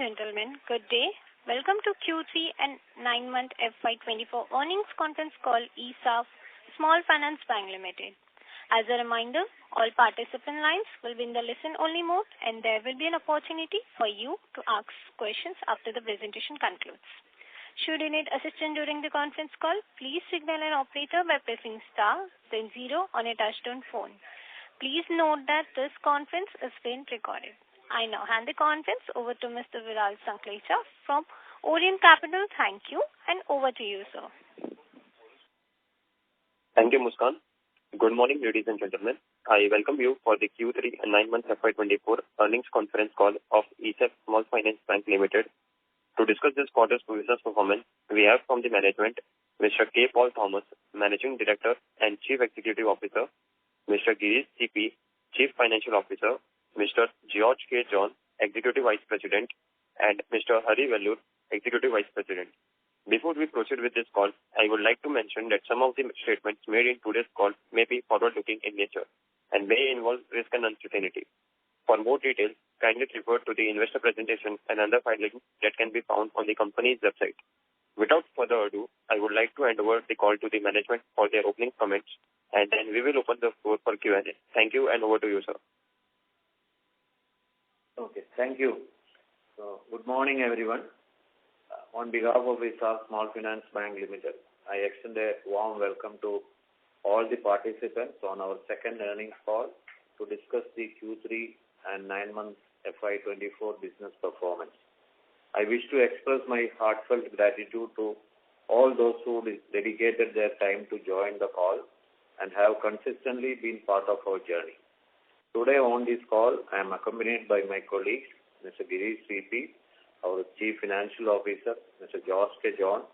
gentlemen, good day. Welcome to Q3 and 9-month FY2024 earnings conference call ESAF Small Finance Bank Limited. As a reminder, all participant lines will be in the listen-only mode and there will be an opportunity for you to ask questions after the presentation concludes. Should you need assistance during the conference call, please signal an operator by pressing star, then 0 on a touch-tone phone. Please note that this conference is being recorded. I now hand the conference over to Mr. Viral Sanklecha from Orient Capital. Thank you, and over to you, sir. Thank you, Muskan. Good morning, ladies and gentlemen. I welcome you for the Q3 and 9-month FY24 earnings conference call of ESAF Small Finance Bank Limited. To discuss this quarter's business performance, we have from the management Mr. K. Paul Thomas, Managing Director and Chief Executive Officer, Mr. Girish CP, Chief Financial Officer, Mr. George K. John, Executive Vice President, and Mr. Hari Vellur, Executive Vice President. Before we proceed with this call, I would like to mention that some of the statements made in today's call may be forward-looking in nature and may involve risk and uncertainty. For more details, kindly refer to the investor presentation and other filings that can be found on the company's website. Without further ado, I would like to hand over the call to the management for their opening comments, and then we will open the floor for Q&A. Thank you, and over to you, sir. Okay, thank you. So, good morning, everyone. On behalf of ESAF Small Finance Bank Limited, I extend a warm welcome to all the participants on our second earnings call to discuss the Q3 and 9-month FY24 business performance. I wish to express my heartfelt gratitude to all those who dedicated their time to join the call and have consistently been part of our journey. Today on this call, I am accompanied by my colleagues, Mr. Girish CP, our Chief Financial Officer, Mr. George K. John,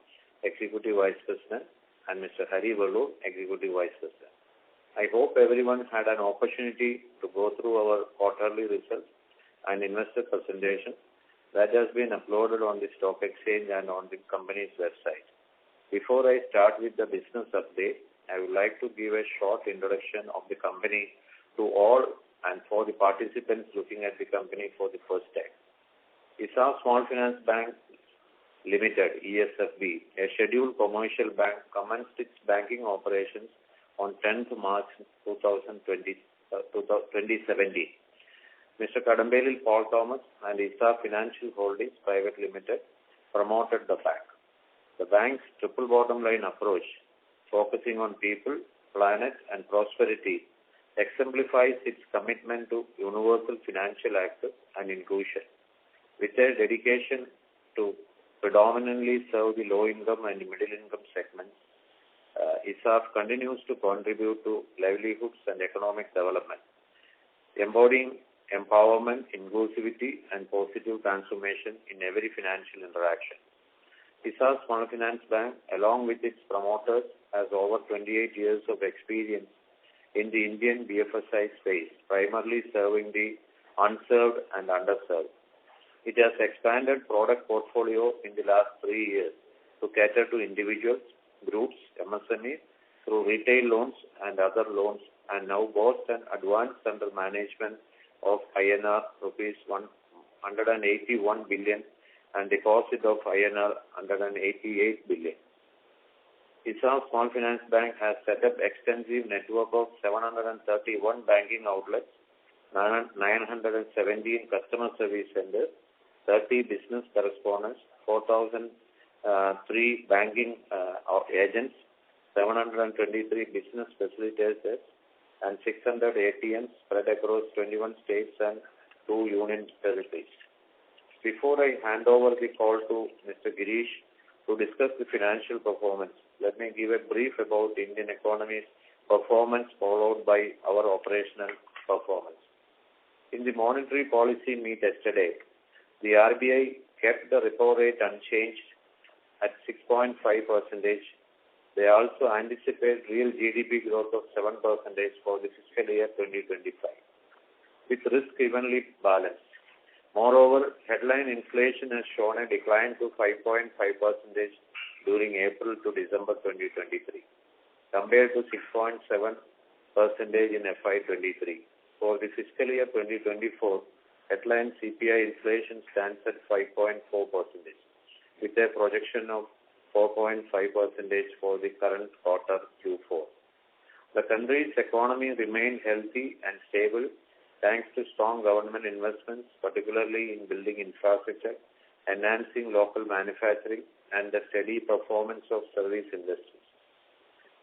Executive Vice President, and Mr. Hari Vellur, Executive Vice President. I hope everyone had an opportunity to go through our quarterly results and investor presentation that has been uploaded on the stock exchange and on the company's website. Before I start with the business update, I would like to give a short introduction of the company to all and for the participants looking at the company for the first time. ESAF Small Finance Bank Limited, ESFB, a scheduled commercial bank, commenced its banking operations on 10th March 2017. Mr. Kadambelil Paul Thomas and ESAF Financial Holdings Private Limited promoted the bank. The bank's triple bottom line approach, focusing on people, planet, and prosperity, exemplifies its commitment to universal financial access and inclusion. With their dedication to predominantly serve the low-income and middle-income segments, ESAF continues to contribute to livelihoods and economic development, embodying empowerment, inclusivity, and positive transformation in every financial interaction. ESAF Small Finance Bank, along with its promoters, has over 28 years of experience in the Indian BFSI space, primarily serving the unserved and underserved. It has expanded product portfolio in the last 3 years to cater to individuals, groups, MSMEs through retail loans and other loans, and now boasts an advanced under management of INR rupees 181 billion and deposit of INR 188 billion. ESAF Small Finance Bank has set up extensive network of 731 banking outlets, 917 customer service centers, 30 business correspondents, 4,003 banking agents, 723 business facilitators, and 600 ATMs spread across 21 states and 2 union territories. Before I hand over the call to Mr. Girish to discuss the financial performance, let me give a brief about Indian economy's performance followed by our operational performance. In the monetary policy meet yesterday, the RBI kept the repo rate unchanged at 6.5%. They also anticipate real GDP growth of 7% for the fiscal year 2025, with risk evenly balanced. Moreover, headline inflation has shown a decline to 5.5% during April to December 2023, compared to 6.7% in FY23. For the fiscal year 2024, headline CPI inflation stands at 5.4%, with a projection of 4.5% for the current quarter Q4. The country's economy remained healthy and stable thanks to strong government investments, particularly in building infrastructure, enhancing local manufacturing, and the steady performance of service industries.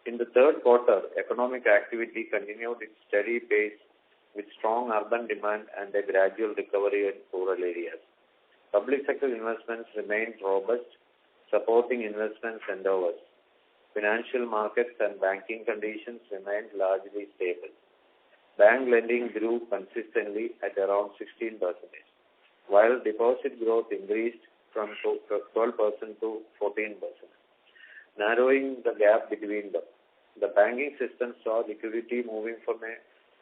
In the third quarter, economic activity continued its steady pace with strong urban demand and a gradual recovery in rural areas. Public sector investments remained robust, supporting investment endeavors. Financial markets and banking conditions remained largely stable. Bank lending grew consistently at around 16%, while deposit growth increased from 12% to 14%, narrowing the gap between them. The banking system saw liquidity moving from a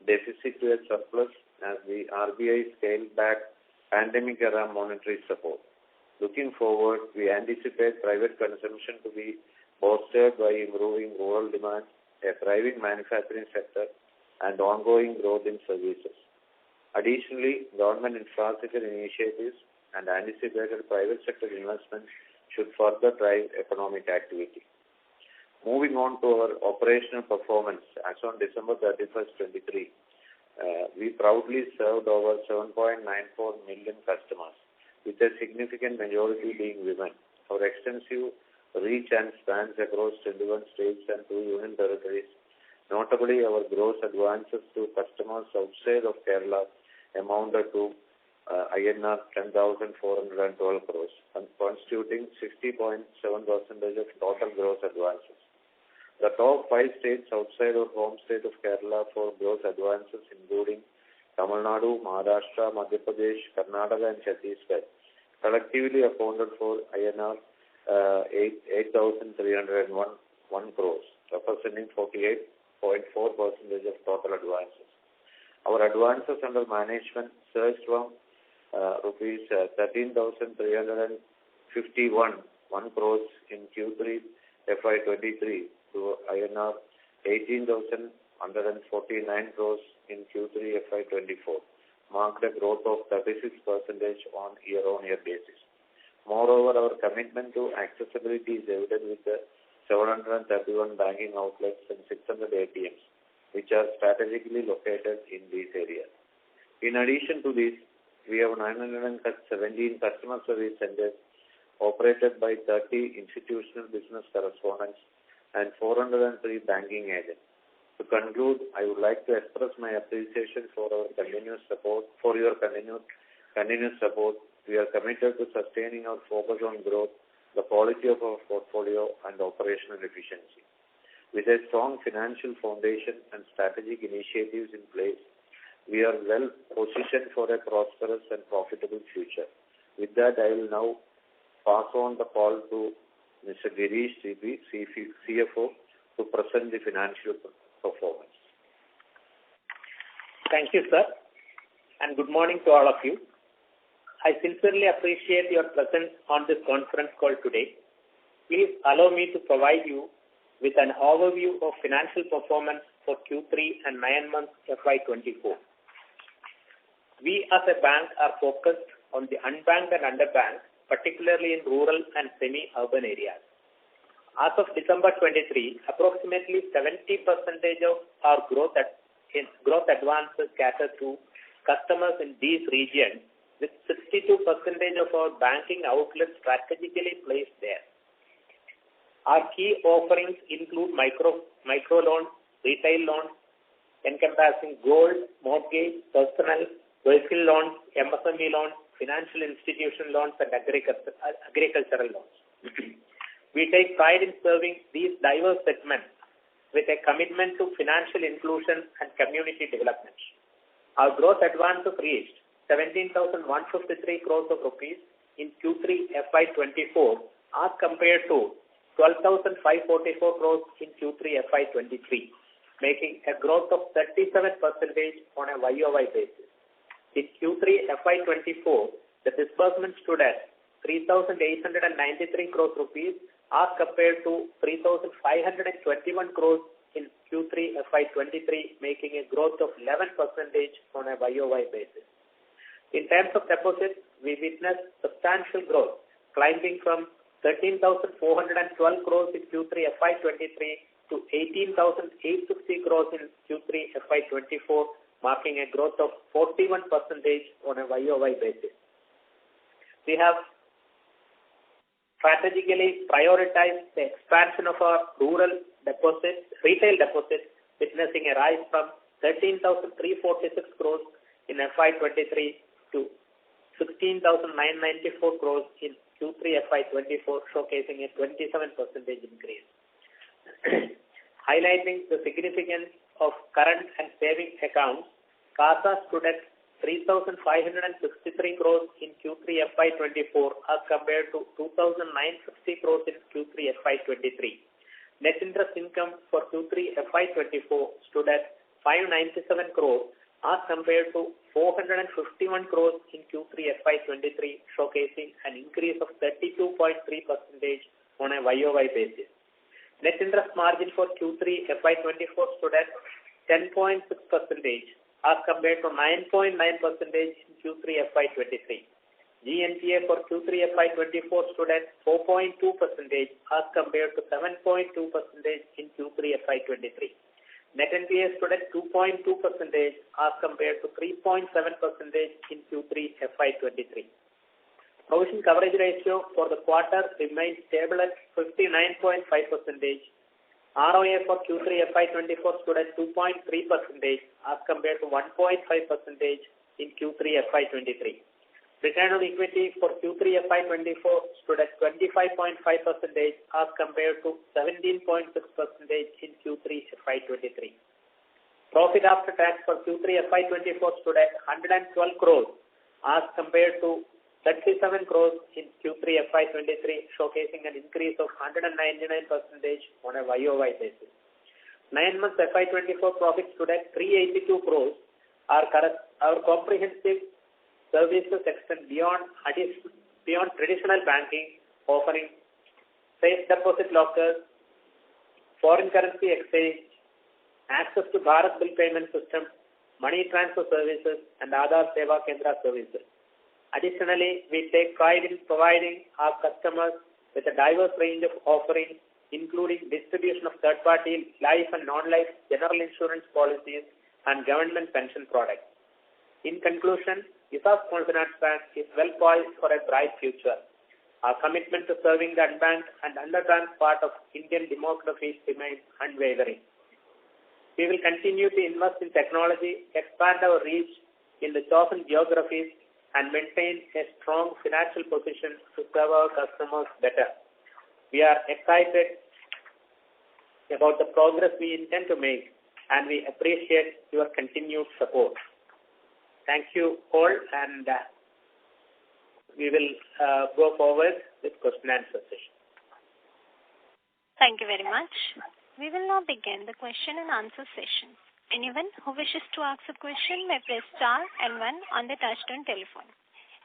deficit to a surplus as the RBI scaled back pandemic-era monetary support. Looking forward, we anticipate private consumption to be bolstered by improving rural demand, a thriving manufacturing sector, and ongoing growth in services. Additionally, government infrastructure initiatives and anticipated private sector investments should further drive economic activity. Moving on to our operational performance, as on December 31st, 2023, we proudly served over 7.94 million customers, with a significant majority being women. Our extensive reach and spans across 21 states and 2 union territories. Notably, our gross advances to customers outside of Kerala amounted to INR 10,412 crores, constituting 60.7% of total gross advances. The top 5 states outside of home state of Kerala for gross advances, including Tamil Nadu, Maharashtra, Madhya Pradesh, Karnataka, and Chhattisgarh, collectively accounted for INR 8,301 crores, representing 48.4% of total advances. Our advances under management surged from rupees 13,351 crores in Q3 FY23 to INR 18,149 crores in Q3 FY24, marked a growth of 36% on year-on-year basis. Moreover, our commitment to accessibility is evident with the 731 banking outlets and 600 ATMs, which are strategically located in these areas. In addition to this, we have 917 customer service centers operated by 30 institutional business correspondents and 403 banking agents. To conclude, I would like to express my appreciation for your continuous support. We are committed to sustaining our focus on growth, the quality of our portfolio, and operational efficiency. With a strong financial foundation and strategic initiatives in place, we are well positioned for a prosperous and profitable future. With that, I will now pass on the call to Mr. Girish, CFO, to present the financial performance. Thank you, sir, and good morning to all of you. I sincerely appreciate your presence on this conference call today. Please allow me to provide you with an overview of financial performance for Q3 and 9 months FY24. We as a bank are focused on the unbanked and underbanked, particularly in rural and semi-urban areas. As of December 23, approximately 70% of our growth advances cater to customers in these regions, with 62% of our banking outlets strategically placed there. Our key offerings include micro loans, retail loans, encompassing gold, mortgage, personal, vehicle loans, MSME loans, financial institution loans, and agricultural loans. We take pride in serving these diverse segments with a commitment to financial inclusion and community development. Our gross advances reached 17,153 crores of rupees in Q3 FY24 as compared to 12,544 crores in Q3 FY23, making a growth of 37% on a YOY basis. In Q3 FY24, the disbursement stood at 3,893 crores rupees as compared to 3,521 crores in Q3 FY23, making a growth of 11% on a YOY basis. In terms of deposits, we witnessed substantial growth, climbing from 13,412 crores in Q3 FY23 to 18,860 crores in Q3 FY24, marking a growth of 41% on a YOY basis. We have strategically prioritized the expansion of our retail deposits, witnessing a rise from 13,346 crores in FY23 to 16,994 crores in Q3 FY24, showcasing a 27% increase. Highlighting the significance of current and savings accounts, CASA stood at 3,563 crores in Q3 FY24 as compared to 2,960 crores in Q3 FY23. Net interest income for Q3 FY24 stood at 597 crores as compared to 451 crores in Q3 FY23, showcasing an increase of 32.3% on a YOY basis. Net interest margin for Q3 FY24 stood at 10.6% as compared to 9.9% in Q3 FY23. GNPA for Q3 FY24 stood at 4.2% as compared to 7.2% in Q3 FY23. Net NPA stood at 2.2% as compared to 3.7% in Q3 FY23. Provision coverage ratio for the quarter remained stable at 59.5%. ROA for Q3 FY24 stood at 2.3% as compared to 1.5% in Q3 FY23. Return on equity for Q3 FY24 stood at 25.5% as compared to 17.6% in Q3 FY23. Profit after tax for Q3 FY24 stood at 112 crores as compared to 37 crores in Q3 FY23, showcasing an increase of 199% on a YOY basis. 9 months FY24 profit stood at 382 crores. Our comprehensive services extend beyond traditional banking, offering safe deposit lockers, foreign currency exchange, access to Bharat Bill Payment System, money transfer services, and Aadhaar Seva Kendra services. Additionally, we take pride in providing our customers with a diverse range of offerings, including distribution of third-party life and non-life general insurance policies and government pension products. In conclusion, ESAF Small Finance Bank is well poised for a bright future. Our commitment to serving the unbanked and underbanked part of Indian demography remains unwavering. We will continue to invest in technology, expand our reach in the chosen geographies, and maintain a strong financial position to serve our customers better. We are excited about the progress we intend to make, and we appreciate your continued support. Thank you all, and we will go forward with question and answer session. Thank you very much. We will now begin the question and answer session. Anyone who wishes to ask a question may press star and 1 on the touchtone telephone.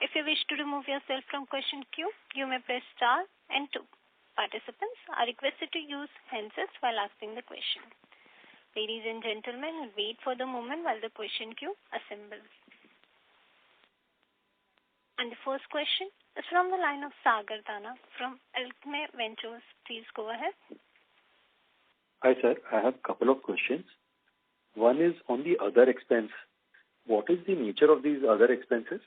If you wish to remove yourself from question queue, you may press star and 2. Participants are requested to use handsets while asking the question. Ladies and gentlemen, wait for the moment while the question queue assembles. And the first question is from the line of Sagar Dana from Alchemy Ventures. Please go ahead. Hi sir, I have a couple of questions. One is on the other expense. What is the nature of these other expenses?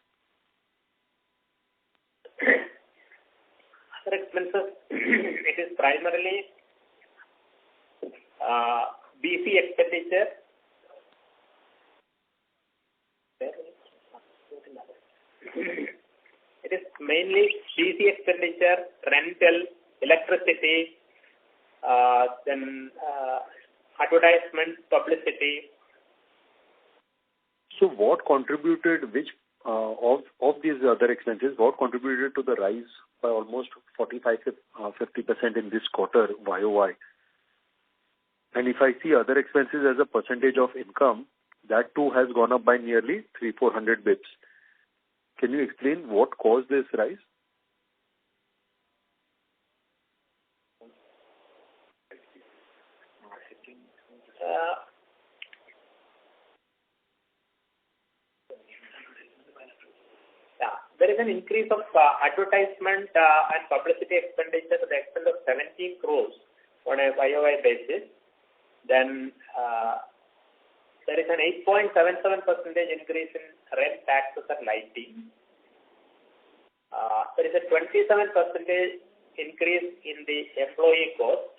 Other expenses, it is primarily BC expenditure. It is mainly BC expenditure, rental, electricity, then advertisement, publicity. So what contributed, of these other expenses, what contributed to the rise by almost 45-50% in this quarter YOY? And if I see other expenses as a percentage of income, that too has gone up by nearly 300-400 bits. Can you explain what caused this rise? there is an increase of advertisement and publicity expenditure to the extent of 17 crores on a YOY basis. Then there is an 8.77% increase in rent, taxes and lighting. There is a 27% increase in the employee cost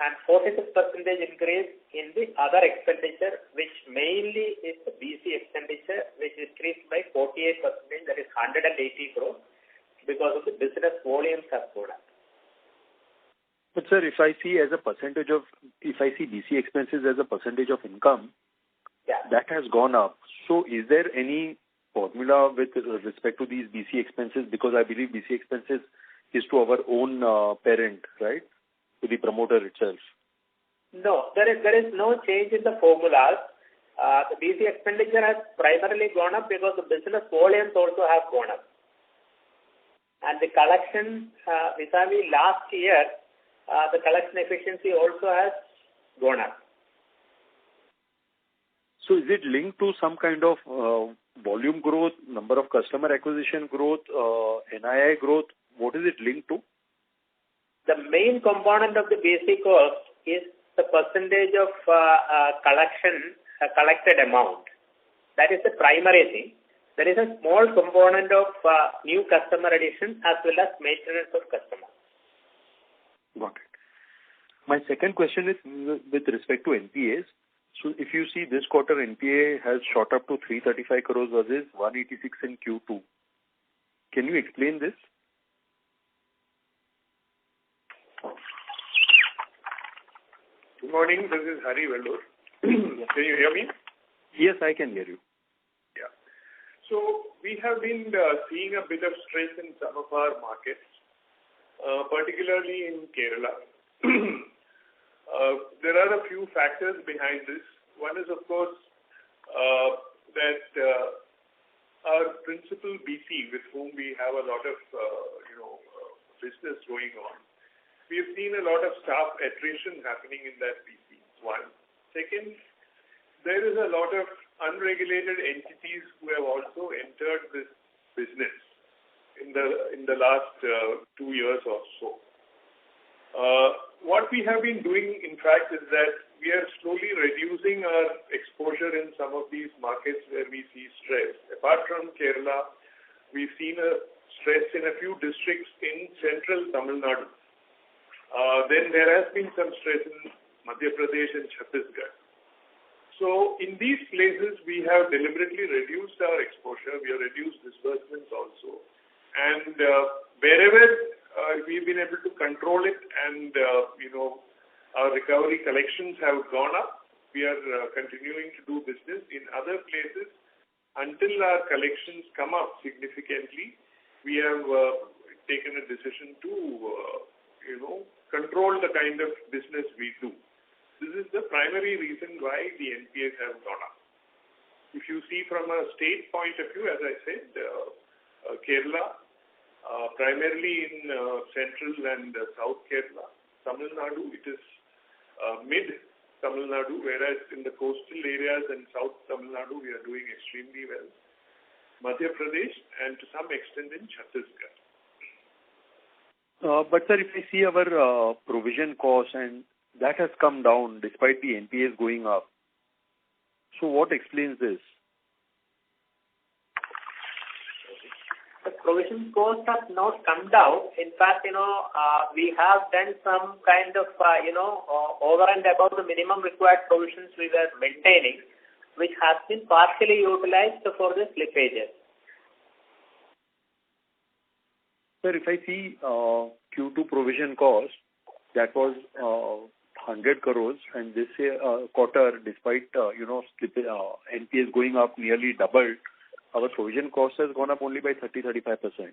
and 46% increase in the other expenditure, which mainly is the BC expenditure, which increased by 48%, that is 180 crores, because of the business volumes have gone up. But sir, if I see BC expenses as a percentage of income, that has gone up. So is there any formula with respect to these BC expenses? Because I believe BC expenses is to our own parent, right? To the promoter itself. No, there is no change in the formulas. The BC expenditure has primarily gone up because the business volumes also have gone up. And the collection vis-a-vis last year, the collection efficiency also has gone up. So is it linked to some kind of volume growth, number of customer acquisition growth, NII growth? What is it linked to? The main component of the basic cost is the percentage of collected amount. That is the primary thing. There is a small component of new customer addition as well as maintenance of customers. Got it. My second question is with respect to NPAs. So if you see this quarter, NPA has shot up to 335 crores versus 186 in Q2. Can you explain this? Good morning, this is Hari Vellore. Can you hear me? Yes, I can hear you. Yeah. So we have been seeing a bit of stress in some of our markets, particularly in Kerala. There are a few factors behind this. One is, of course, that our principal BC, with whom we have a lot of business going on, we have seen a lot of staff attrition happening in that BC. One. Second, there is a lot of unregulated entities who have also entered this business in the last 2 years or so. What we have been doing, in fact, is that we are slowly reducing our exposure in some of these markets where we see stress. Apart from Kerala, we've seen a stress in a few districts in central Tamil Nadu. Then there has been some stress in Madhya Pradesh and Chhattisgarh. So in these places, we have deliberately reduced our exposure. We have reduced disbursements also. And wherever we've been able to control it and, our recovery collections have gone up, we are continuing to do business. In other places, until our collections come up significantly, we have taken a decision to, control the kind of business we do. This is the primary reason why the NPAs have gone up. If you see from a state point of view, as I said, Kerala, primarily in central and south Kerala, Tamil Nadu, it is mid Tamil Nadu, whereas in the coastal areas and south Tamil Nadu, we are doing extremely well. Madhya Pradesh and to some extent in Chhattisgarh. But sir, if I see our provision cost, and that has come down despite the NPAs going up. So what explains this? The provision cost has not come down. In fact, we have done some kind of, over and above the minimum required provisions we were maintaining, which has been partially utilized for the slippages. Sir, if I see Q2 provision cost, that was 100 crores, and this quarter, despite NPAs going up nearly doubled, our provision cost has gone up only by 30-35%.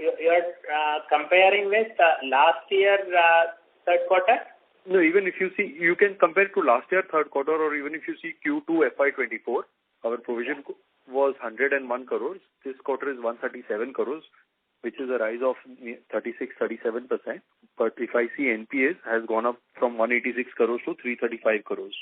You're comparing with last year third quarter? No, even if you see, you can compare to last year third quarter, or even if you see Q2 FY24, our provision was 101 crores. This quarter is 137 crores. which is a rise of 36-37%. But if I see NPAs has gone up from 186 crores to 335 crores.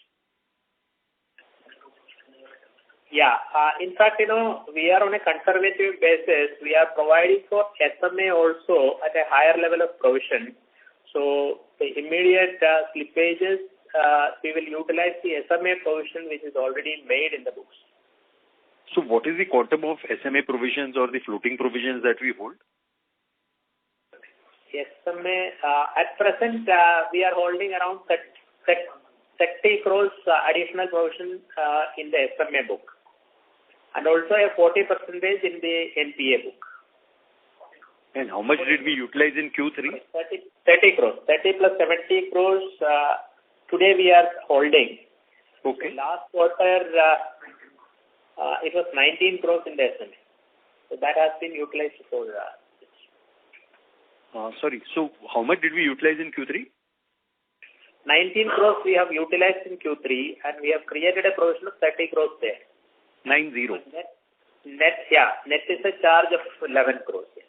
Yeah. In fact, we are on a conservative basis. We are providing for SMA also at a higher level of provision. So the immediate slippages, we will utilize the SMA provision which is already made in the books. So what is the quantum of SMA provisions or the floating provisions that we hold? SMA, at present, we are holding around 30 crores additional provision in the SMA book. And also a 40% in the NPA book. And how much did we utilize in Q3? 30 crores. 30 plus 70 crores today we are holding. Okay. So last quarter, it was 19 crores in the SMA. So that has been utilized for sorry. So how much did we utilize in Q3? 19 crores we have utilized in Q3 and we have created a provision of 30 crores there. 90. Net is a charge of 11 crores. Yeah.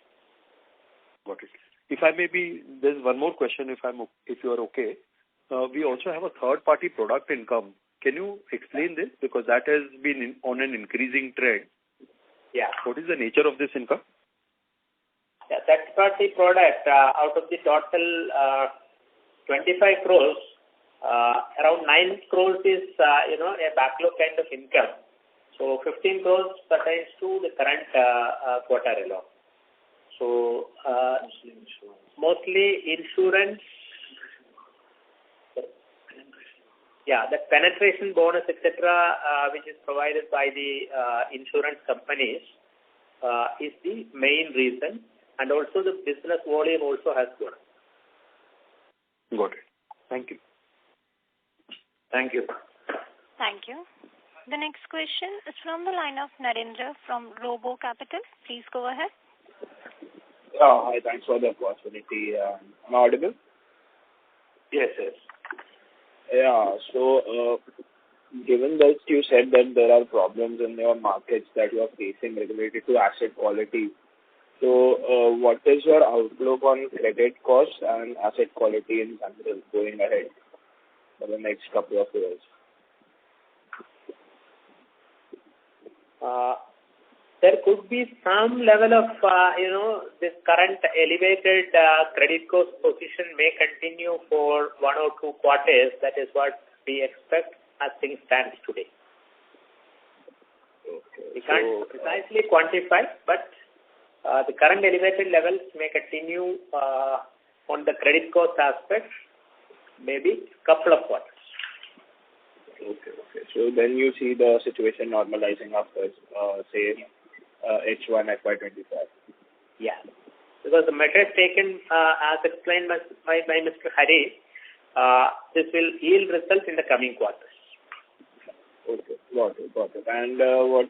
Got it. If I may be, there's one more question if you are okay. We also have a third-party product income. Can you explain this? Because that has been on an increasing trend. Yeah. What is the nature of this income? Yeah, third-party product, out of the total 25 crores, around 9 crores is, a backlog kind of income. So 15 crores pertains to the current quarter alone. So mostly insurance. Yeah, the penetration bonus, etc., which is provided by the insurance companies, is the main reason, and also the business volume also has grown. Got it. Thank you. Thank you. Thank you. The next question is from the line of Narendra from Robo Capital. Please go ahead. Hi, thanks for the opportunity. Am I audible? Yes. Yeah, so given that you said that there are problems in your markets that you are facing related to asset quality, so what is your outlook on credit costs and asset quality in general going ahead for the next couple of years? There could be some level of, this current elevated credit cost position may continue for 1 or 2 quarters. That is what we expect as things stand today. Okay. We can't precisely quantify, but the current elevated levels may continue on the credit cost aspect, maybe couple of quarters. Okay. So then you see the situation normalizing after, say, H1 FY2025. Yeah. Because the measures taken, as explained by Mr. Hari, this will yield results in the coming quarters. Okay. Got it. And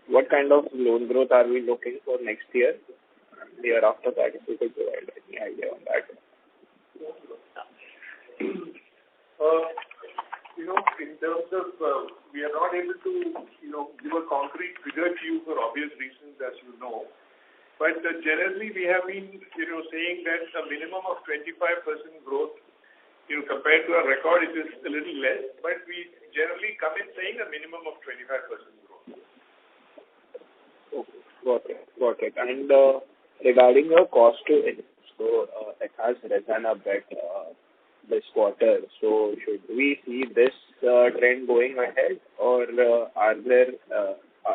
what kind of loan growth are we looking for next year? The year after that, if you could provide any idea on that. In terms of, we are not able to, give a concrete figure to you for obvious reasons, as you know. But generally, we have been, saying that a minimum of 25% growth, compared to our record, it is a little less. But we generally come in saying a minimum of 25% growth. Okay, got it. And regarding your cost to income, so it has risen a bit this quarter. So should we see this trend going ahead, or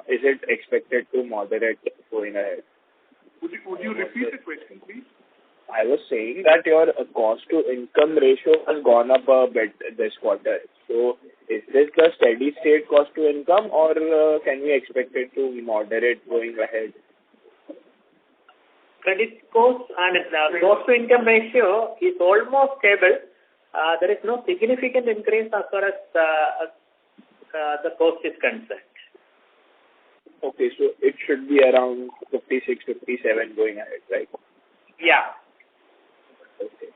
is it expected to moderate going ahead? Would you repeat the question, please? I was saying that your cost to income ratio has gone up a bit this quarter. So is this the steady state cost to income, or can we expect it to moderate going ahead? Credit cost and cost to income ratio is almost stable. There is no significant increase as far as the cost is concerned. Okay, so it should be around 56, 57 going ahead, right? Yeah. Okay.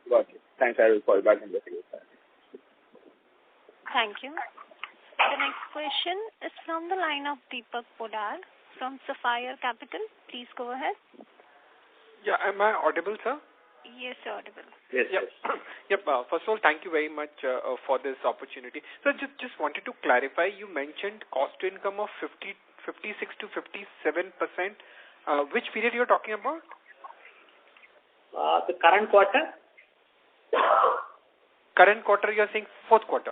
Got it. Thanks, I will call back in the future. Thank you. The next question is from the line of Deepak Podar from Sapphire Capital. Please go ahead. Yeah, am I audible, sir? Yes, audible. Yes. Yep. Yep. First of all, thank you very much for this opportunity. So just wanted to clarify, you mentioned cost to income of 56 to 57%. Which period you're talking about? The current quarter? Current quarter, you're saying fourth quarter?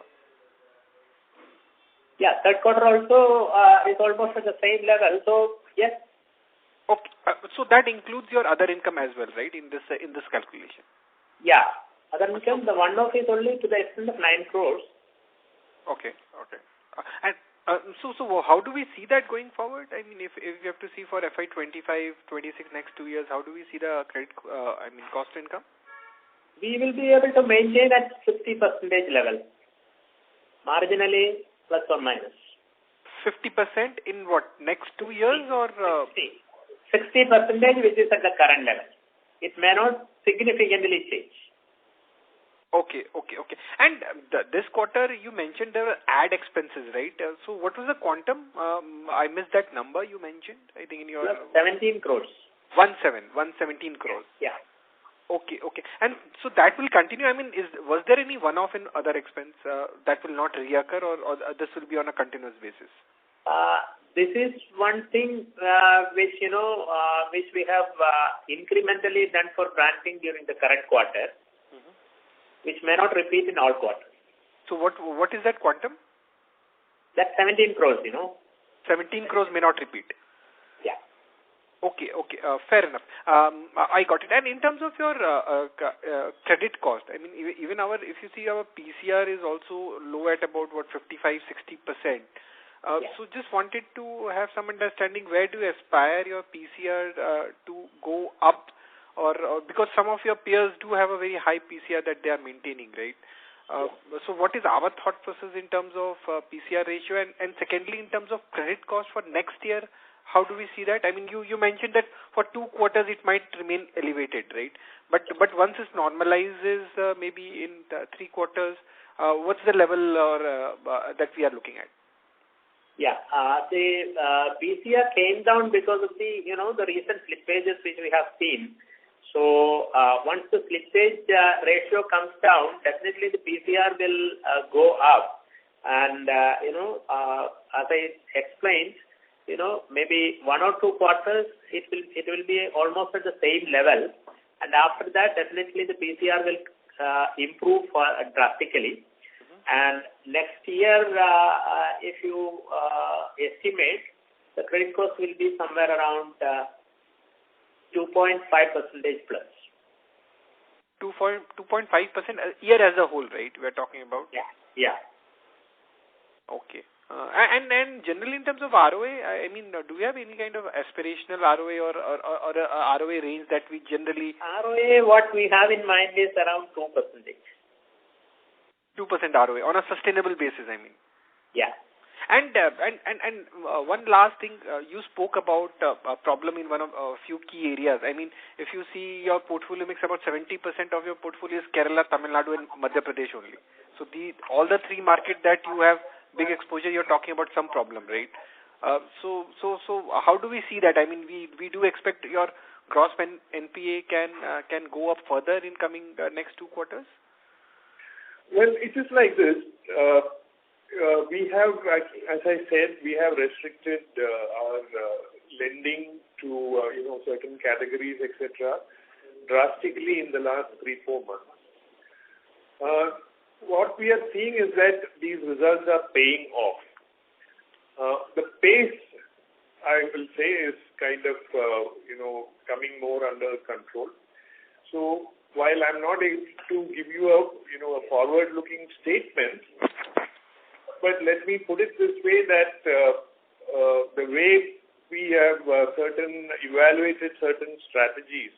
Yeah, third quarter also is almost at the same level. So, yes. Okay. So that includes your other income as well, right, in this calculation? Yeah. Other income, the one-off is only to the extent of 9 crores. Okay. And so how do we see that going forward? I mean, if we have to see for FY25-26 next 2 years, how do we see the credit, cost to income? We will be able to maintain at 50% level. Marginally plus or minus. 50% in what, next 2 years or? 60% which is at the current level. It may not significantly change. Okay. And this quarter you mentioned there were ad expenses, right? So what was the quantum? I missed that number you mentioned, I think in your... 17 crores. 117 crores. Yeah. Okay. And so that will continue. I mean, was there any one-off in other expense that will not reoccur or this will be on a continuous basis? This is one thing which we have incrementally done for branding during the current quarter, which may not repeat in all quarters. So what is that quantum? That's 17 crores, 17 crores may not repeat. Yeah. Okay. Fair enough. I got it. And in terms of your credit cost, I mean, even if you see our PCR is also low at about 55-60%. So just wanted to have some understanding, where do you aspire your PCR to go up, or because some of your peers do have a very high PCR that they are maintaining, right? So what is our thought process in terms of PCR ratio, and secondly in terms of credit cost for next year, how do we see that? I mean, you mentioned that for 2 quarters it might remain elevated, right? But once it normalizes, maybe in 3 quarters, what's the level that we are looking at? Yeah, the PCR came down because of the recent slippages which we have seen. So once the slippage ratio comes down, definitely the PCR will go up. And as I explained, maybe 1 or 2 quarters it will be almost at the same level, and after that definitely the PCR will improve drastically. And next year, if you estimate, the credit cost will be somewhere around 2.5% plus. 2.5% a year as a whole, right? We are talking about. Yeah. Okay. And generally in terms of ROA, I mean, do we have any kind of aspirational ROA or a ROA range that we generally? ROA, what we have in mind is around 2%. 2% ROA on a sustainable basis, I mean. Yeah. And one last thing, you spoke about a problem in one of a few key areas. I mean, if you see your portfolio mix, about 70% of your portfolio is Kerala, Tamil Nadu, and Madhya Pradesh only. So all the 3 markets that you have big exposure, you're talking about some problem, right? So how do we see that? I mean, we do expect your gross NPA can go up further in coming next 2 quarters. Well, it is like this. We have, as I said, we have restricted our lending to certain categories, etc., drastically in the last 3-4 months. What we are seeing is that these results are paying off. The pace, I will say, is kind of coming more under control. So while I'm not able to give you a forward-looking statement, but let me put it this way, that the way we have evaluated certain strategies,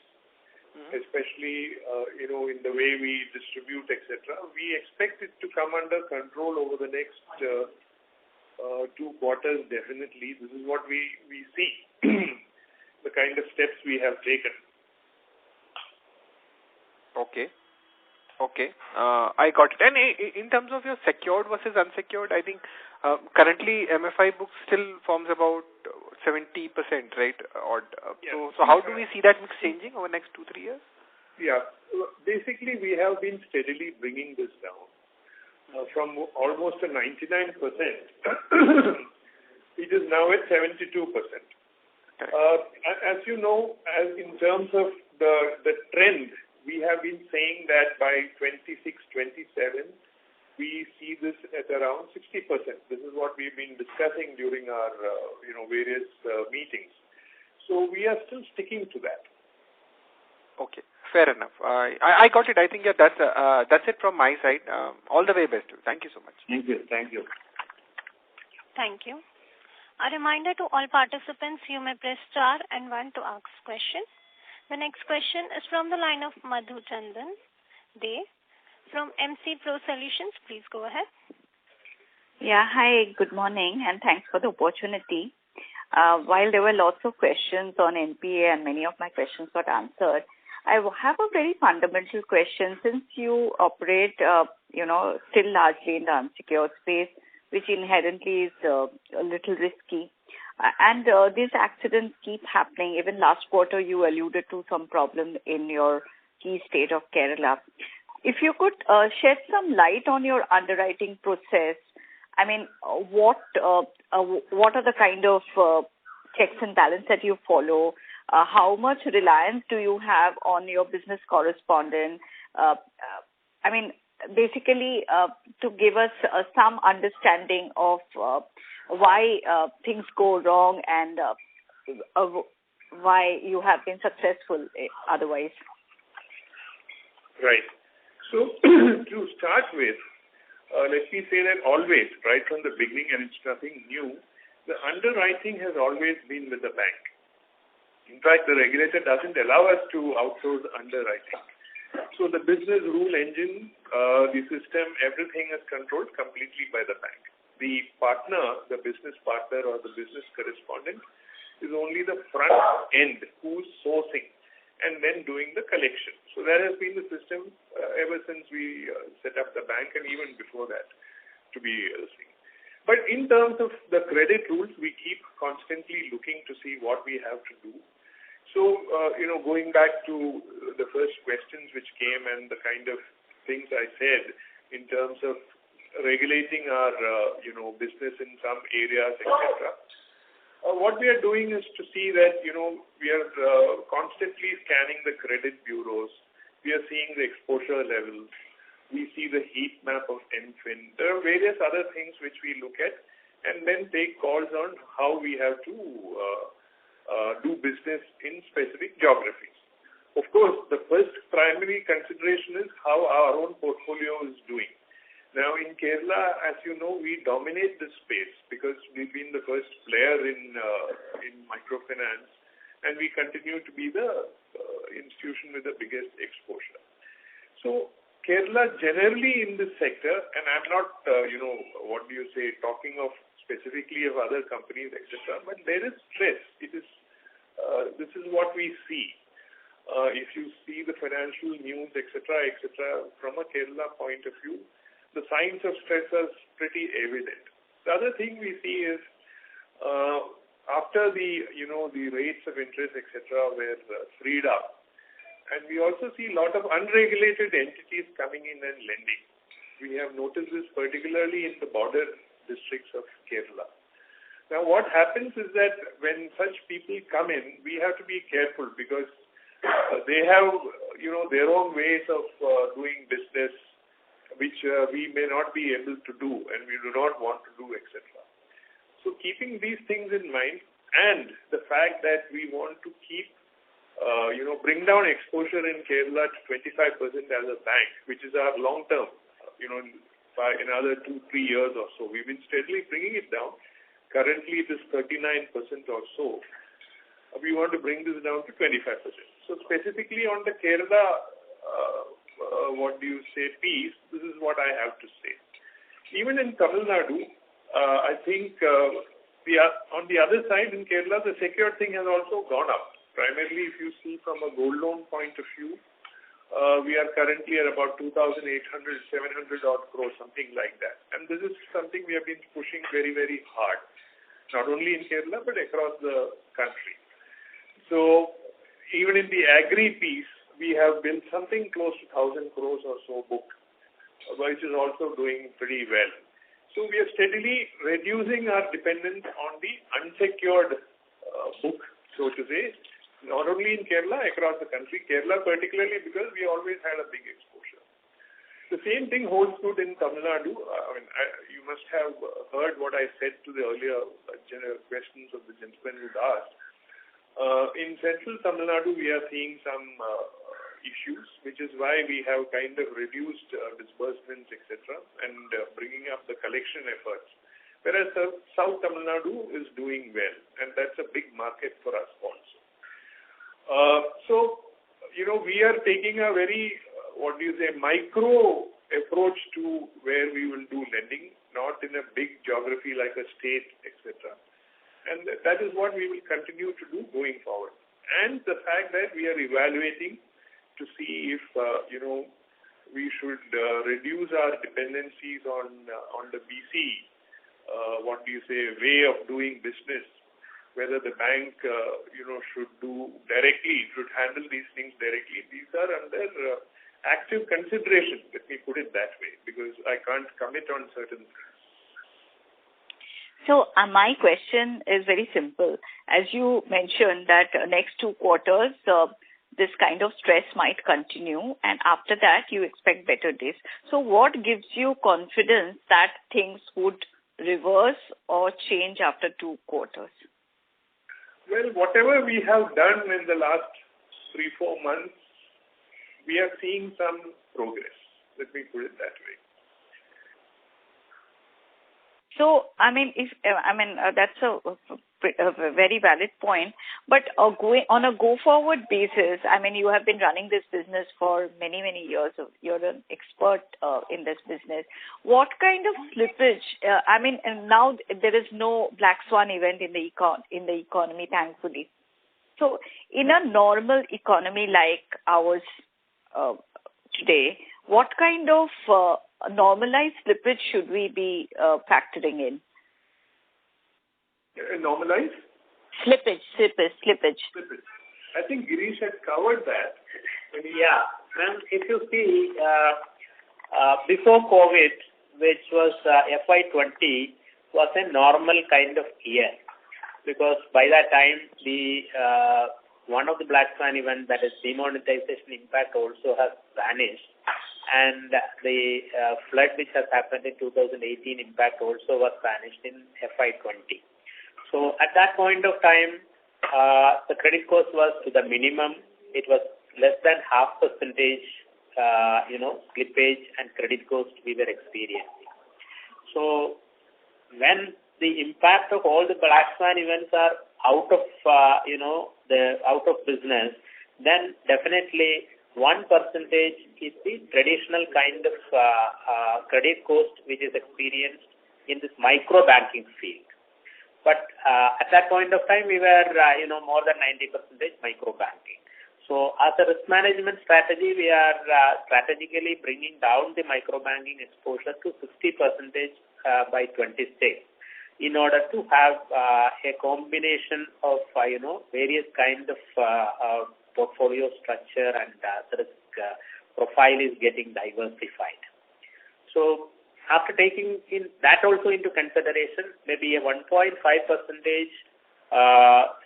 especially in the way we distribute, etc., we expect it to come under control over the next 2 quarters. Definitely, this is what we see, the kind of steps we have taken. Okay. Okay, I got it. And in terms of your secured versus unsecured, I think currently MFI book still forms about 70%, right? Yes. So how do we see that mix changing over the next 2-3 years? Yeah. Basically, we have been steadily bringing this down from almost a 99%. It is now at 72%. As you know, as in terms of the trend, we have been saying that by 26-27, we see this at around 60%. This is what we've been discussing during our various meetings. So we are still sticking to that. Okay, fair enough. I got it. I think that's it from my side. All the way best. Thank you so much. Thank you. Thank you. Thank you. A reminder to all participants, you may press star and 1 to ask question. The next question is from the line of Madhu Chandan Dey from MC Pro Solutions. Please go ahead. Yeah, hi, good morning, and thanks for the opportunity. While there were lots of questions on NPA and many of my questions got answered, I have a very fundamental question. Since you operate, still largely in the unsecured space, which inherently is a little risky, and these accidents keep happening. Even last quarter, you alluded to some problem in your key state of Kerala. If you could shed some light on your underwriting process, I mean, what are the kind of checks and balance that you follow? How much reliance do you have on your business correspondent? I mean, basically, to give us some understanding of why things go wrong and why you have been successful otherwise. Right. So to start with, let me say that always, right from the beginning, and it's nothing new, the underwriting has always been with the bank. In fact, the regulator doesn't allow us to outsource underwriting. So the business rule engine, the system, everything is controlled completely by the bank. The partner, the business partner or the business correspondent is only the front end who's sourcing and then doing the collection. So that has been the system ever since we set up the bank and even before that, to be honest. But in terms of the credit rules, we keep constantly looking to see what we have to do. So, going back to the first questions which came and the kind of things I said in terms of regulating our, business in some areas, etc. What we are doing is to see that, we are constantly scanning the credit bureaus. We are seeing the exposure levels. We see the heat map of MFIN. There are various other things which we look at and then take calls on how we have to do business in specific geographies. Of course, the first primary consideration is how our own portfolio is doing. Now, in Kerala, as you know, we dominate this space because we've been the first player in microfinance, and we continue to be the institution with the biggest exposure. So, Kerala generally in this sector, and I'm not, talking of specifically of other companies, etc., but there is stress. It is, this is what we see. If you see the financial news, etc., from a Kerala point of view, the signs of stress are pretty evident. The other thing we see is after the rates of interest, etc., were freed up, and we also see a lot of unregulated entities coming in and lending. We have noticed this particularly in the border districts of Kerala. Now, what happens is that when such people come in, we have to be careful because they have, their own ways of doing business, which we may not be able to do and we do not want to do, etc. So keeping these things in mind and the fact that we want to keep, bring down exposure in Kerala to 25% as a bank, which is our long term, by another 2-3 years or so. We've been steadily bringing it down. Currently it is 39% or so. We want to bring this down to 25%. So specifically on the Kerala, piece, this is what I have to say. Even in Tamil Nadu, I think on the other side in Kerala, the secured thing has also gone up. Primarily, if you see from a gold loan point of view, We are currently at about 2,800, 700 odd crores, something like that. And this is something we have been pushing very, very hard, not only in Kerala, but across the country. So even in the agri piece, we have built something close to 1,000 crores or so book, which is also doing pretty well. So we are steadily reducing our dependence on the unsecured book, so to say, not only in Kerala, across the country. Kerala particularly because we always had a big exposure. The same thing holds good in Tamil Nadu. You must have heard what I said to the earlier questions of the gentleman who asked. In central Tamil Nadu, we are seeing some issues, which is why we have kind of reduced disbursements, etc., and bringing up the collection efforts. Whereas South Tamil Nadu is doing well, and that's a big market for us also. We are taking a very, micro approach to where we will do lending, not in a big geography like a state, etc. And that is what we will continue to do going forward. And the fact that we are evaluating to see if, we should reduce our dependencies on the BC, way of doing business, whether the bank, should do directly, should handle these things directly. These are under active consideration, let me put it that way, because I can't commit on certain things. So my question is very simple. As you mentioned that next 2 quarters, this kind of stress might continue, and after that you expect better days. So what gives you confidence that things would reverse or change after 2 quarters? Well, whatever we have done in the last 3-4 months, we are seeing some progress. Let me put it that way. So, that's a very valid point. But on a go-forward basis, you have been running this business for many, many years. You're an expert in this business. What kind of slippage? And now there is no black swan event in the economy, thankfully. So, in a normal economy like ours today, what kind of normalized slippage should we be factoring in? Normalized? Slippage. I think Girish had covered that. Yeah. And if you see, before COVID, which was FY20, was a normal kind of year. Because by that time, the one of the black swan events, that is demonetization impact, also has vanished. And the flood which has happened in 2018 impact also was vanished in FY20. So at that point of time, the credit cost was to the minimum. It was less than 0.5%, slippage and credit cost we were experiencing. So when the impact of all the black swan events are out of, out of business, then definitely 1% is the traditional kind of credit cost which is experienced in this micro banking field. But at that point of time, we were, more than 90% micro banking. So as a risk management strategy, we are strategically bringing down the micro banking exposure to 60% by 26 in order to have a combination of, various kind of portfolio structure, and the risk profile is getting diversified. So after taking in that also into consideration, maybe a 1.5%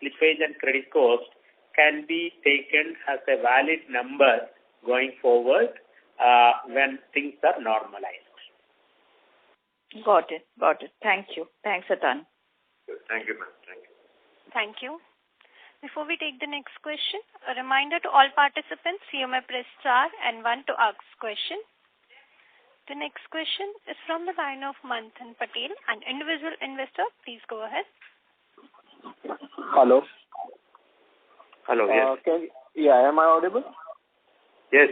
slippage and credit cost can be taken as a valid number going forward when things are normalized. Got it. Thank you. Thanks a ton. Thank you, ma'am. Thank you. Before we take the next question, a reminder to all participants, you may press star and 1 to ask question. The next question is from the line of Manthan Patel, an individual investor. Please go ahead. Hello. Yes. Am I audible? Yes.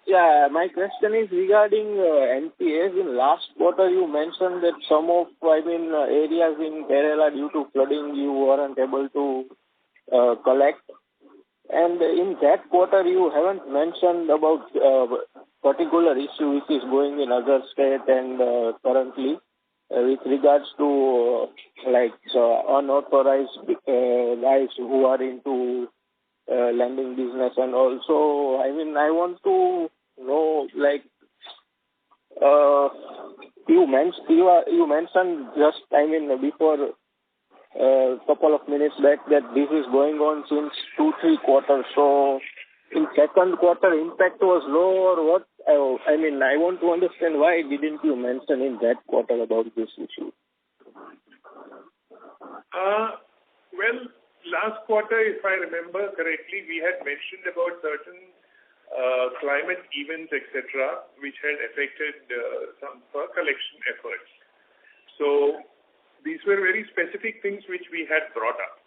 Yeah, my question is regarding NPAs. In last quarter, you mentioned that some of, areas in Kerala due to flooding, you weren't able to collect. And in that quarter, you haven't mentioned about particular issue which is going in other state and currently with regards to unauthorized guys who are into lending business. And also, I mean, I want to know, like, you mentioned just, I mean, before a couple of minutes back that this is going on since 2-3 quarters. So in second quarter, impact was low or what? I mean, I want to understand why didn't you mention in that quarter about this issue? Well, last quarter, if I remember correctly, we had mentioned about certain climate events, etc., which had affected some collection efforts. So these were very specific things which we had brought up.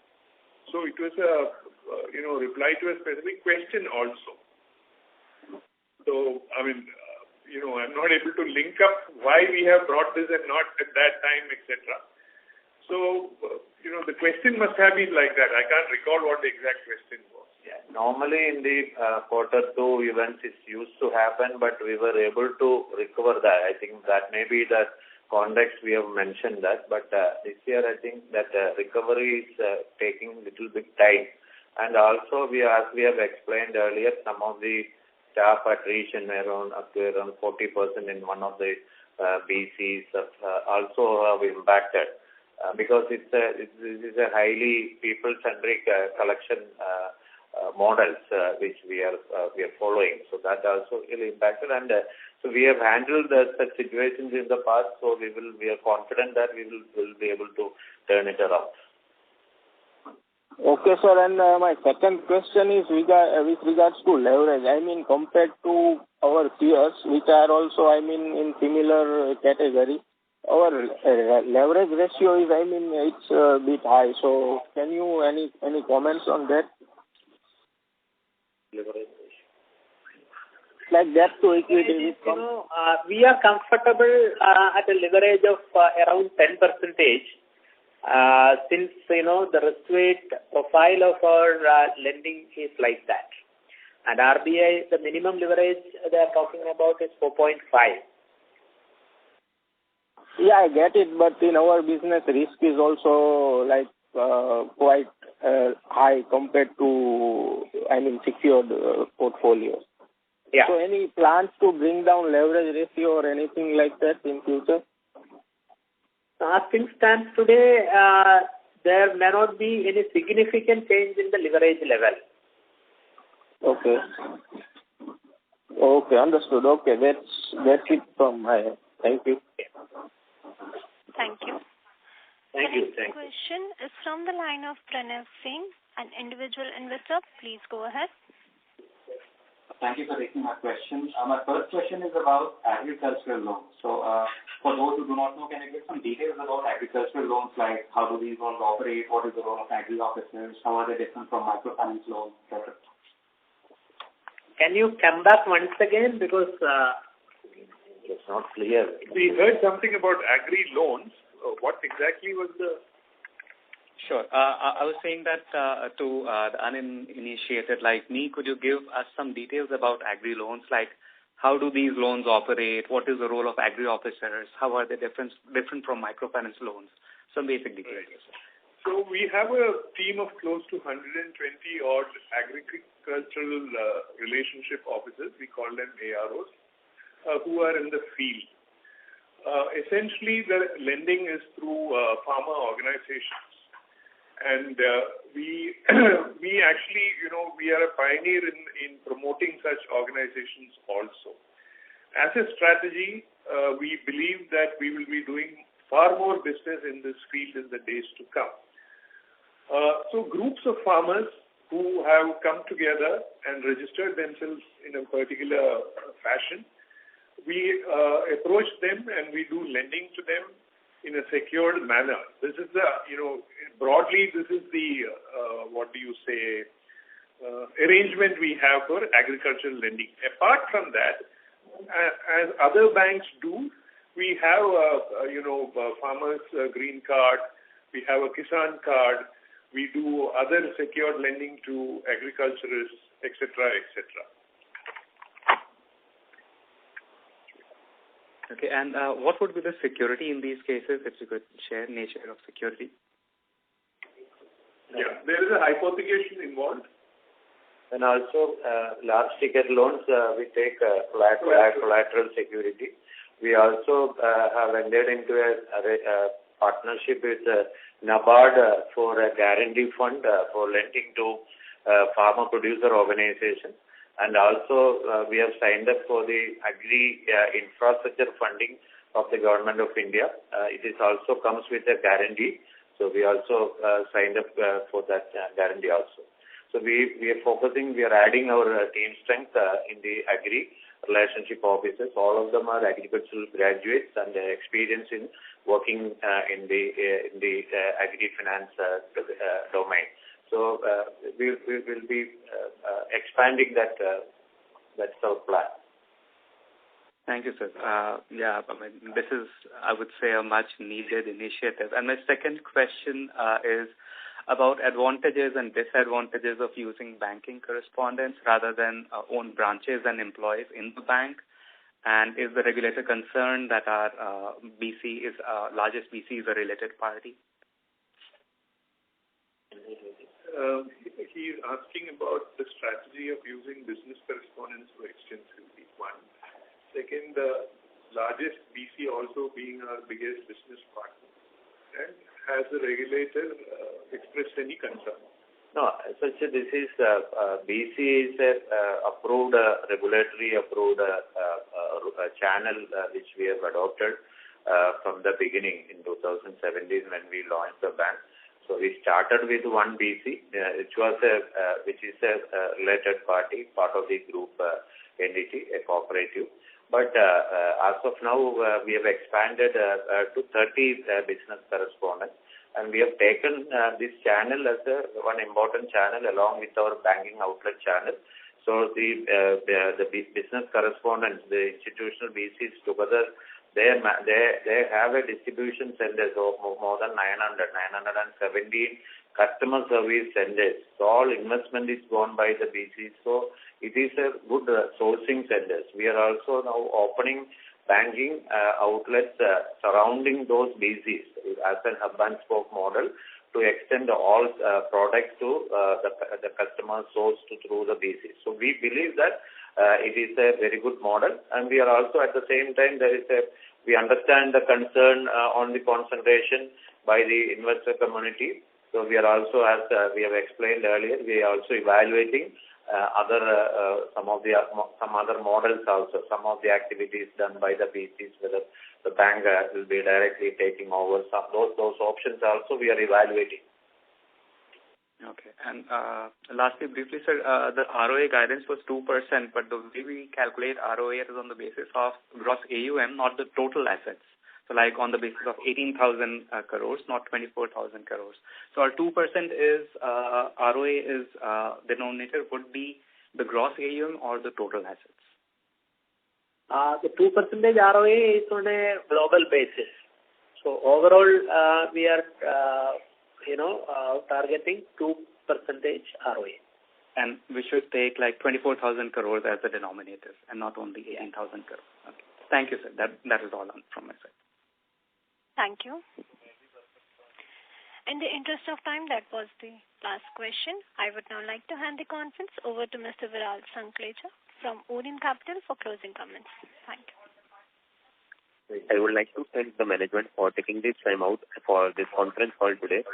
So it was a reply to a specific question also. So I mean, I'm not able to link up why we have brought this and not at that time, etc. So the question must have been like that. I can't recall what the exact question was. Yeah. Normally in the quarter 2 events it used to happen, but we were able to recover that. I think that may be the context we have mentioned that. But this year I think that recovery is taking little bit time. And also as we have explained earlier, some of the staff attrition up to around 40% in one of the BCs also have impacted. Because it is a highly people-centric collection models which we are following. So that also really impacted, and so we have handled such situations in the past. So we are confident that we will be able to turn it around. Okay, sir. And my second question is with regards to leverage. I mean, compared to our peers, which are also, I mean, in similar category, our leverage ratio is, I mean, it's a bit high. So can you any comments on that? Leverage ratio. Like that to equity. We are comfortable at a leverage of around 10%. Since the risk weight profile of our lending is like that, and RBI, the minimum leverage they are talking about is 4.5. Yeah, I get it, but in our business, risk is also like quite high compared to, I mean, secured portfolios. Yeah. So any plans to bring down leverage ratio or anything like that in future? As things stand today, there may not be any significant change in the leverage level. Okay. Okay, understood. Okay, that's it from my end. Thank you. Thank you. Thank you. The next question is from the line of Pranav Singh, an individual investor. Please go ahead. Thank you for taking my question. My first question is about agricultural loans. So, for those who do not know, can you give some details about agricultural loans, like how do these loans operate, what is the role of agri officers, how are they different from microfinance loans, etc.? Can you come back once again, because it's not clear. We heard something about agri loans. What exactly was the... Sure. I was saying that to the uninitiated like me, could you give us some details about agri loans, like how do these loans operate, what is the role of agri officers, how are they different from microfinance loans? Some basic details. Right. So we have a team of close to 120 odd agricultural relationship officers, we call them AROs, who are in the field. Essentially, the lending is through farmer organizations. And we actually, we are a pioneer in promoting such organizations also. As a strategy, we believe that we will be doing far more business in this field in the days to come. So groups of farmers who have come together and registered themselves in a particular fashion, we approach them and we do lending to them in a secured manner. This is the, broadly, this is the, arrangement we have for agricultural lending. Apart from that, as other banks do, we have, farmers green card, we have a Kisan card, We do other secured lending to agriculturists, etc., etc. Okay, and what would be the security in these cases, if you could share nature of security? Yeah, there is a hypothecation involved. And also, large ticket loans, we take collateral security. We also have entered into a partnership with NABARD for a guarantee fund for lending to farmer producer organizations. And also, we have signed up for the agri infrastructure funding of the Government of India. It is also comes with a guarantee. So we also signed up for that guarantee also. So we are focusing, we are adding our team strength in the agri relationship officers. All of them are agricultural graduates and experience in working in the agri finance domain. So we will be expanding that. That's our plan. Thank you, sir. Yeah, I mean, this is, I would say, a much needed initiative. And my second question is about advantages and disadvantages of using banking correspondents rather than own branches and employees in the bank. And is the regulator concerned that our largest BC is a related party? He is asking about the strategy of using business correspondents so extensively. One. Second, the largest BC also being our biggest business partner. And has the regulator expressed any concern? No, so this is BC is approved, regulatory approved channel which we have adopted from the beginning in 2017 when we launched the bank. So we started with one BC, which is a related party, part of the group entity, a cooperative. But as of now, we have expanded to 30 business correspondents, and we have taken this channel as one important channel along with our banking outlet channel. So the business correspondents, the institutional BCs together, they have a distribution centers of more than 917 customer service centers. So all investment is gone by the BCs. So it is a good sourcing centers. We are also now opening banking outlets surrounding those BCs as an hub and spoke model to extend all products to the customer sourced through the BCs. So we believe that it is a very good model, and we are also at the same time we understand the concern on the concentration by the investor community. So we are also, as we have explained earlier, we are also evaluating some other models also, some of the activities done by the BCs, whether the bank will be directly taking over. Some those options also we are evaluating. Okay. And lastly, briefly, sir, the ROA guidance was 2%, but the way we calculate ROA is on the basis of gross AUM, not the total assets. So like on the basis of 18,000 crores, not 24,000 crores. So our 2% is, ROA is denominator would be the gross AUM or the total assets? The 2% ROA is on a global basis. So overall, we are, targeting 2% ROA. And we should take like 24,000 crores as the denominator and not only 18,000 crores. Okay. Thank you, sir. That is all from my side. Thank you. In the interest of time, that was the last question. I would now like to hand the conference over to Mr. Viral Sanklecha from Orient Capital for closing comments. Thank you. I would like to thank the management for taking this time out for this conference call today.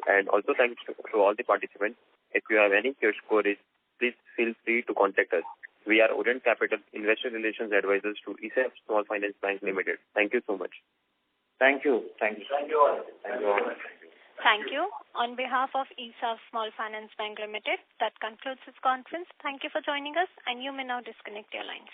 And also thanks to all the participants. If you have any queries, please feel free to contact us. We are Orient Capital Investor Relations Advisors to ESAF Small Finance Bank Limited. Thank you so much. Thank you. Thank you. Thank you all. Thank you all. Thank you. On behalf of ESAF Small Finance Bank Limited, that concludes this conference. Thank you for joining us, and you may now disconnect your lines.